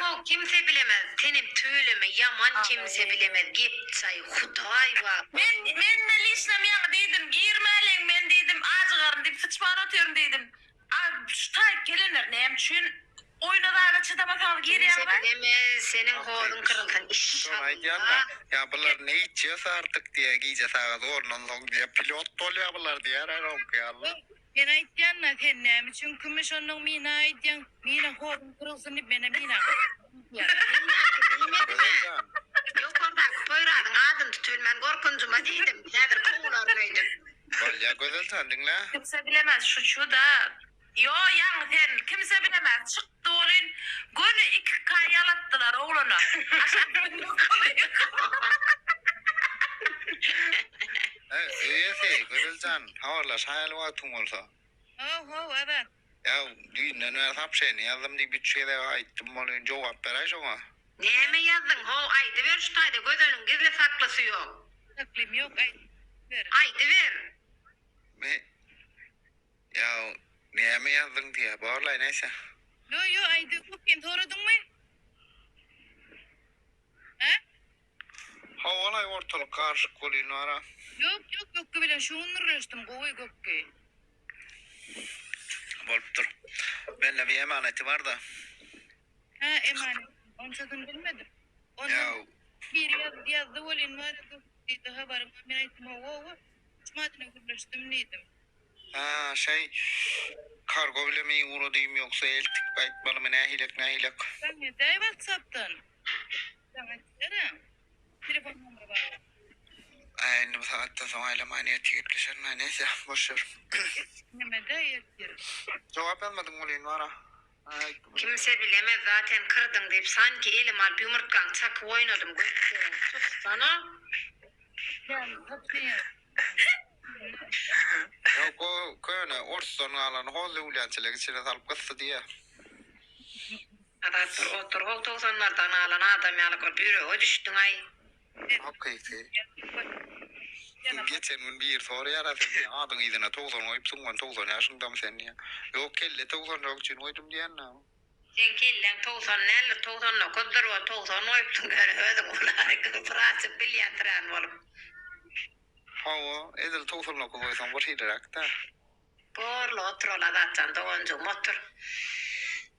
Yok kimse bilemez. Senin tüylümü yaman kimse bilemez. Git say Huday var. Men de lişnem ya dedim. Girmelen ben dedim. Ağzıgarın deyip sıçmağını atıyorum dedim. Şu tay gelinir neyim çünkü oynadığa çıdamasan geri Kimse yapar. bilemez. Senin horun kırıldan Sonra inşallah. ya bunlar ne içiyorsa artık diye giyeceğiz ağa doğru diye pilot oluyor bunlar diye her okuyarlar. Ben aytyan na kennem çünkü kümüş onun mina aytyan mina horun kırılsın deyip bana mina. Güzelcan. Yok orada poyradın adın tutulman korkuncuma dedim. Nedir kovular böyledim. Ya Güzelcan dinle. Kimse bilemez şu da. Yo yan sen kimse bilemez. Çıktı oğlun. Günü 2 kay yalattılar oğlunu. Evet, üyesi Güzelcan. Havarlar hayal var tumulsa. Ho evet. Ya düğünden ver hapşeni yazdım diye bir şeyler ayıttım onu cevap ver şuna. Niye mi yazdın? Ho aydı ver şu tayda gözünün gizli saklısı yok. Taklim yok ay. Ver. Aydı ver. Ne? Ya niye mi yazdın diye bağırlay neyse. Yo aydı kopyan doğradın mı? He? Havalay ortalık karşı kolunu ara. Yok bilen şu unurlaştım koy kokki. Bolup dur. Benimle bir emaneti var da. Ha emanet. Onu sakın bilmedim. Ya Onu bir yazdı olin var. Daha varım emanetim o. Çumadına kurlaştım neydim. ha kargo bile mi uğradayım yoksa eltik baytmalı mı ne hilek. Ben de WhatsApp'tan. Tamam etsene. Telefon numarı var. Aynı bu saatte sonra emaneti yükleşen neyse boşver. Neme de yetir. Cevap vermedin olin var. Kimse bilemez zaten kırdın deyip sanki elim alıp yumurtkan çakı oynadım. Gösterin. Sus sana. Yani hapsine. Yok o köyüne orson alan hozlu ulançılık içine salıp kıstı diye. Adatır otur ol tozanlardan alan adam yalık bürü o düştün ay. Okey. Geçen gün bir soru yaratın ya. Adın izine tozan oyup sungan tozan yaşında mı sen ya? Yok kelle tozan yok için oydum diyen ne? Sen killen tozan neller tozan no kudur o tozan oyptun gari ödüm ular kıpırası bilyen tren olup. Hava edil tozan yok koysan boş hidirak da. Borlu otur ola datsan doğuncu motor.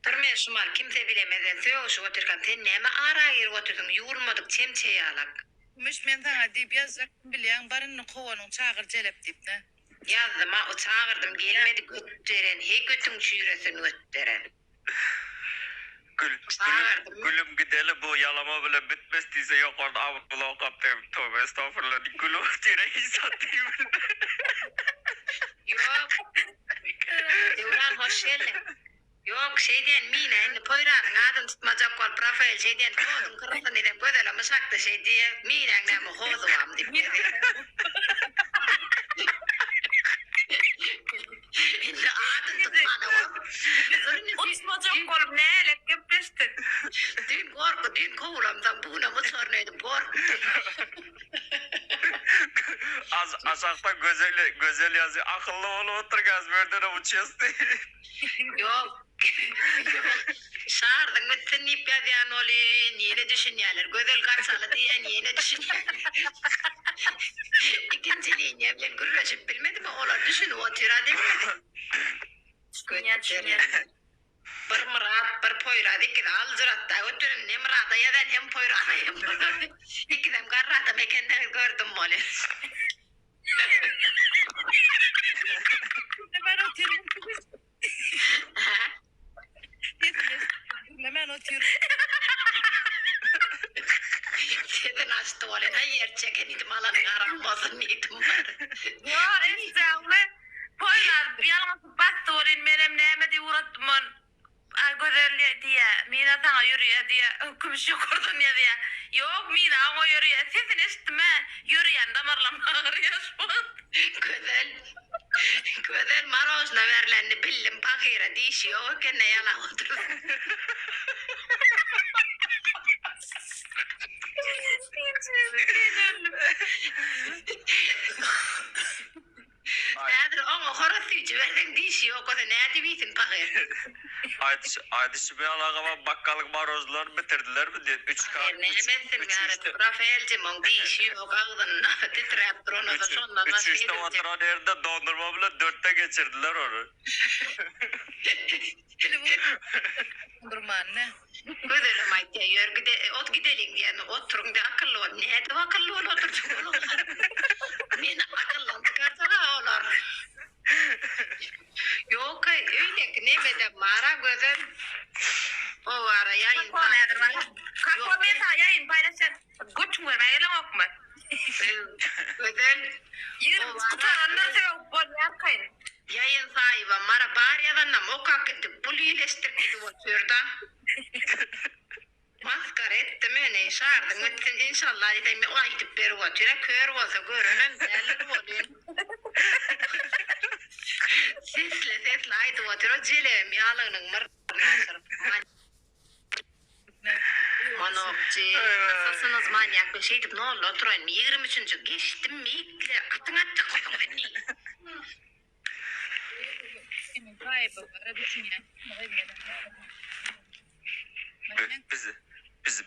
Durmaya şumal kimse bilemeden söğüşü oturkan sen neme ara gir oturdun yurmadık çemçeyi alak. Müş men sana deyip yazacaktım bilen barının kovanın çağır celep deyip ne? Yazdım ha o çağırdım gelmedi götteren he götün çüyresin götteren. Gülüm gideli bu yalama bile bitmez diyse yok orada abla kaptım. Tövbe estağfurullah. Gülüm tire hissettiğim. Yok. Devran hoş geldin. Yok şeyden Mina indi poyradın adın tutmacak kol Rafael şeyden doğdun kırıldın edem gödele mışaktı şey diye Mina'nın nemi hozuvam deyip dedi. Şimdi adın tutmana o. Uçmacak kolum ne elek yapıştın. Dün korku dün kovulamdan buna mı sorunaydım korku. Aşağıda güzel yazıyor. Akıllı olu oturgaz böyle uçuyorsun. Yok. Şardın mısın ip yazıyan oluyor. Yine düşünüyorlar. Gözel kaçalı diyen yine düşünüyorlar. İkinciliğin evlen gürleşip bilmedi mi? Ola düşün o tira demedi. Götürün. Bir mırat, bir poyrat, iki de alcırat da götürün. Ne mırata ya da hem poyrat hem mırat. İki de garrata mekenden gördüm mole. Ben otururum. Hemen otururum. Seden açtı ole. Ne yer çekeniydim alanın aranmasın neydim var. Yo işte poyraz bir yalan bastı oğlun benim neme diye uğrattım on. Güzel diye. Mina sana yürüye diye. Kümüş yokurdun ya diye. Yok Mina o yürüye. Sesin içtim he. Yürüyen damarlama ağrıyorsun. Güzel marozna verilenini bildim. Pakira dişiyor. Kenne yalan oturdu. Nedir onu horası içi verden dişiyor. O kadar ne diyorsun pakira? Aydışı bir alakama bakkalık marozlarını bitirdiler mi diye. 3 kart. Ne emesin gari Rafael'cim on dişi yok ağzından titreyip durunu da sonuna nasıl 3'te edecek? oturan yerde dondurma bile 4'te geçirdiler onu. Durman ne? Güzelim ayte yör ot gidelim diye oturun da akıllı ol. Ne de akıllı ol oturduk onu. Beni akıllan çıkarsana olar. Yok öyle ki ne bedem mara güzel. O ara yayın Kako mesela yayın paylaşan güç mü? Ne yok mu? güzel. Yürü kuturanlar seviyor. Bu ne yapayım? Yayın sahibi mara bari yalanla mokak etti. Bulu iyileştirdi oturdu. Maskara ettim öyle şardım. Ötün inşallah dedim o ayıtıp beri oturuyor. Kör olsa görünün derler olun. Sesle ayıtıp oturuyor. Cilem yalının mırnasır. Manokçi. Nasılsınız manyak bir şeydim. Ne oldu oturayım. 23. geçtim mi? Atın attı koyun beni. Kimin kaybı var? Düşünün.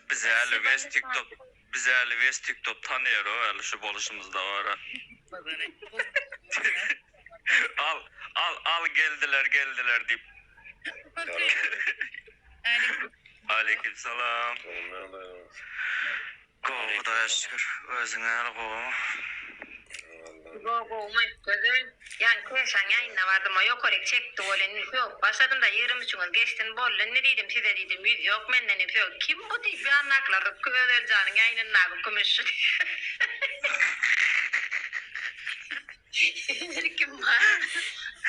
Bizi hali West TikTok tanıyor o hali şu buluşumuzda var ha. Al geldiler deyip. Aleykümselam. Kovdaya şükür. Özüne el kovu. Güzel. Yani koyarsan yayınla vardım o yok oraya çekti öyle yok. Başladım da 23 gün geçtin bol ne dedim size dedim yok benden hep yok. Kim bu deyip bir anlaklardı köyler canın yayının nakı kümüşsü kim var?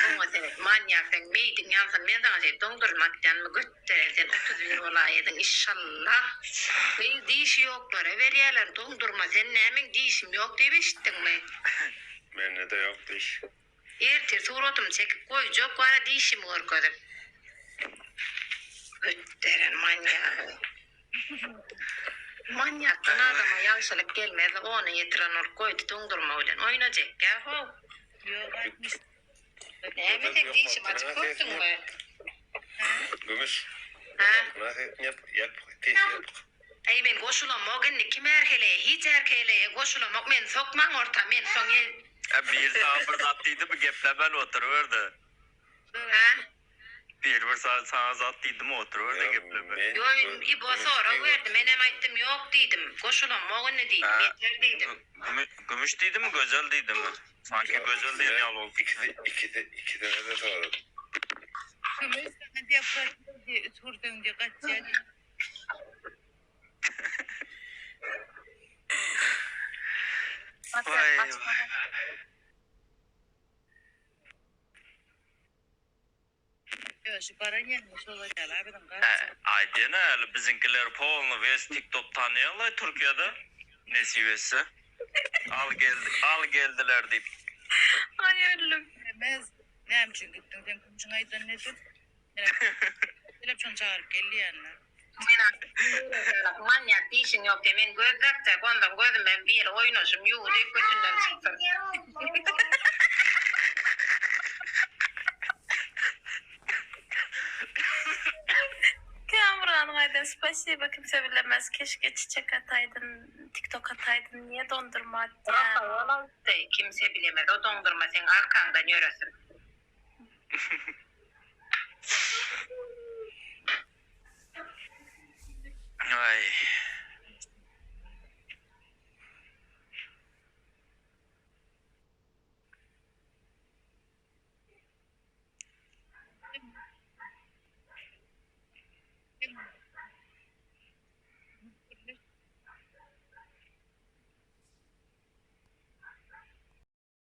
Ama evet manyak sen meydin yansın ben sana şey dondurmaktan mı götürersen 31 olaydın inşallah. Benim dişi yoklar evvelyalar dondurma senin hemen dişim yok diye işittin mi? Bende de yoktu iş. Ertir suratımı çekip koyacak var dişimi korkudum. Götteren manyak. Manyaktan adama yaşlılık gelmedi onu yetiren or koydu dondurma öyle oynayacak ya. Yok açmış. Ne mi tek dişim açık koydun mu? Gümüş. Ha? Yap. Tez yap. Ay ben koşulam o gün kim erkeleğe hiç erkeleğe koşulam o men sokman orta men son Bir saat fırlattıydı mı geplemen oturuyordu. ha? Bir saat sana zattıydı mı oturuyordu geplemen. Yo İbo sonra verdim ben ayttim yok dedim koşulam o gün ne dedim yeter dedim. Gümüş değildi mi güzel değildi mi? Sanki güzel değil ya oldu. İki tane de sağladım. Kümüş sana diye bırakıyor diye ütürdün diye kaçacak. Vay vay. Yok şu paran yenmiş olacak abiden kaçacak. Aynen bizimkiler Polnu ve TikTok tanıyorlar Türkiye'de. Nesivesi. Al geldiler deyip. Ay ölüm. Demez. Ne yapayım çünkü gittin sen komşun aydan ne tut? Telefon çağırıp geldi yanına. Manyak dişin yok demin göz takacak ondan gözüm ben bir yere oynaşım yuhu deyip götünden çıktım. Kamuran haydi spasiba kimse bilemez. Keşke çiçek ataydın, TikTok ataydın. Niye dondurma attın? Kimse bilemez o dondurma senin arkandan yürüsün. Ay.